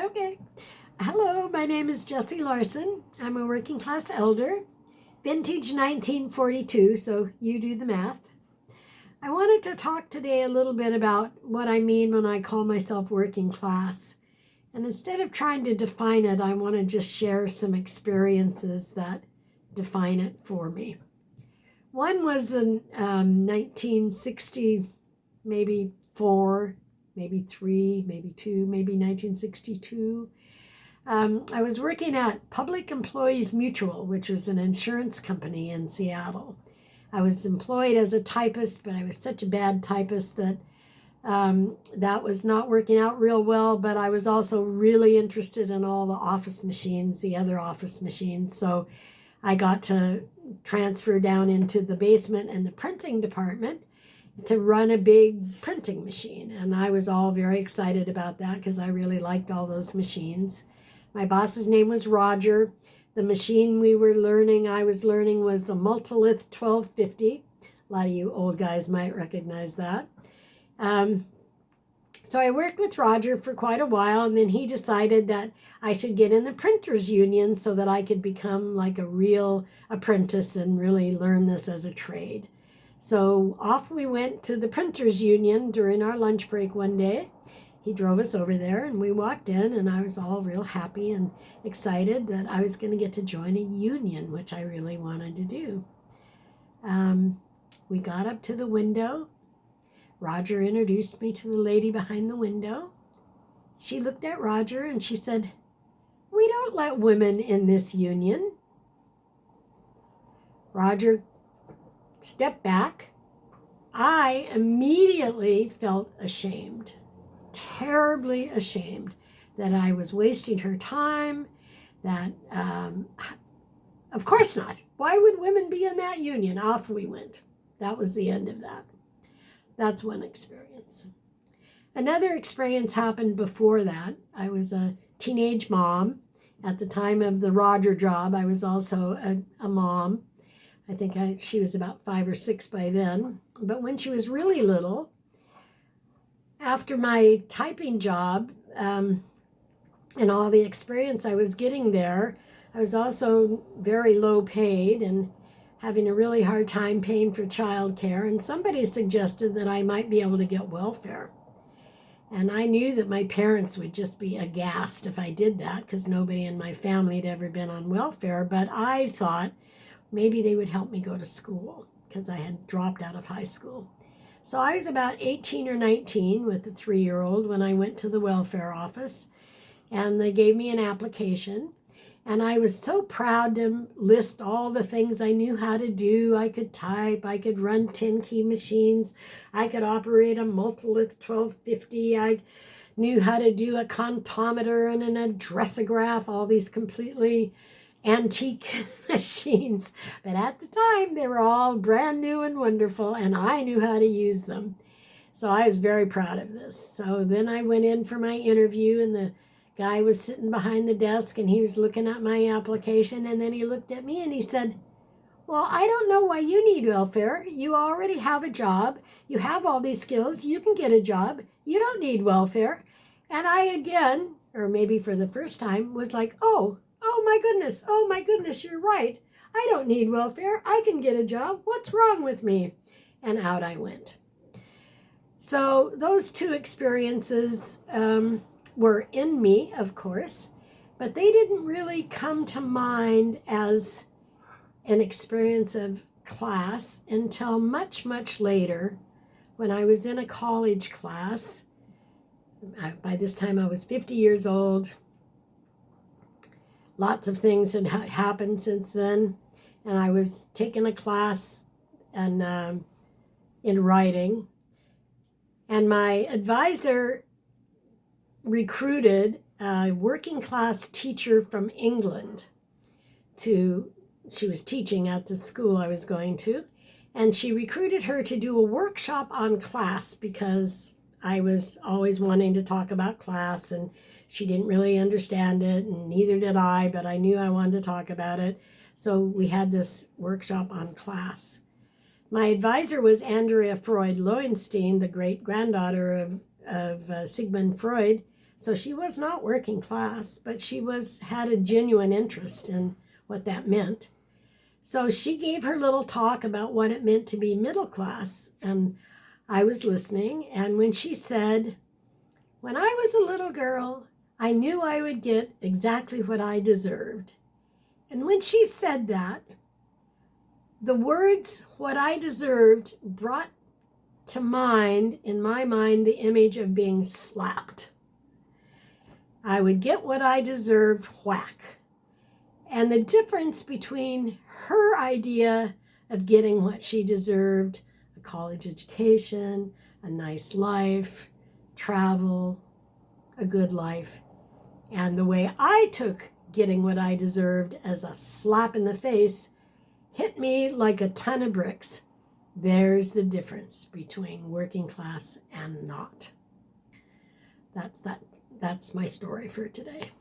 Okay. Hello, my name is Jessie Larson. I'm a working class elder, vintage 1942, so you do the math. I wanted to talk today a little bit about what I mean when I call myself working class. And instead of trying to define it, I want to just share some experiences that define it for me. One was in 1960, maybe 4, maybe 3, maybe 2, maybe 1962. I was working at Public Employees Mutual, which was an insurance company in Seattle. I was employed as a typist, but I was such a bad typist that that was not working out real well. But I was also really interested in all the office machines, the other office machines. So I got to transfer down into the basement and the printing department to run a big printing machine. And I was all very excited about that because I really liked all those machines. My boss's name was Roger. The machine I was learning was the Multilith 1250. A lot of you old guys might recognize that. So I worked with Roger for quite a while, and then he decided that I should get in the printers union so that I could become like a real apprentice and really learn this as a trade. So off we went to the printers union during our lunch break one day. He drove us over there and we walked in, and I was all real happy and excited that I was going to get to join a union, which I really wanted to do. We got up to the window. Roger introduced me to the lady behind the window. She looked at Roger and she said, "We don't let women in this union." Roger stepped back. I immediately felt ashamed. Terribly ashamed that I was wasting her time, that of course not. Why would women be in that union? Off we went. That was the end of that. That's one experience. Another experience happened before that. I was a teenage mom. At the time of the Roger job, I was also a mom. I think she was about 5 or 6 by then. But when she was really little, after my typing job and all the experience I was getting there, I was also very low paid and having a really hard time paying for childcare. And somebody suggested that I might be able to get welfare. And I knew that my parents would just be aghast if I did that because nobody in my family had ever been on welfare. But I thought maybe they would help me go to school because I had dropped out of high school. So I was about 18 or 19 with the 3-year-old when I went to the welfare office, and they gave me an application. And I was so proud to list all the things I knew how to do. I could type, I could run 10-key machines, I could operate a Multilith 1250, I knew how to do a comptometer and an addressograph, all these completely antique machines. But at the time, they were all brand new and wonderful, and I knew how to use them. So I was very proud of this. So then I went in for my interview, and the guy was sitting behind the desk and he was looking at my application, and then he looked at me and he said, "Well, I don't know why you need welfare. You already have a job. You have all these skills. You can get a job. You don't need welfare." And I again, or maybe for the first time, was like, oh my goodness, you're right. I don't need welfare. I can get a job. What's wrong with me? And out I went. So those two experiences were in me, of course, but they didn't really come to mind as an experience of class until much, much later when I was in a college class. By this time I was 50 years old. Lots of things had happened since then, and I was taking a class in writing, and my advisor recruited a working class teacher from England she was teaching at the school I was going to, and she recruited her to do a workshop on class because I was always wanting to talk about class, and she didn't really understand it, and neither did I, but I knew I wanted to talk about it. So we had this workshop on class. My advisor was Andrea Freud Lowenstein, the great-granddaughter of Sigmund Freud. So she was not working class, but she had a genuine interest in what that meant. So she gave her little talk about what it meant to be middle class, and I was listening. And when she said, "When I was a little girl, I knew I would get exactly what I deserved." And when she said that, the words, "what I deserved," brought to mind, in my mind, the image of being slapped. I would get what I deserved, whack. And the difference between her idea of getting what she deserved, a college education, a nice life, travel, a good life, and the way I took getting what I deserved as a slap in the face, hit me like a ton of bricks. There's the difference between working class and not. That's my story for today.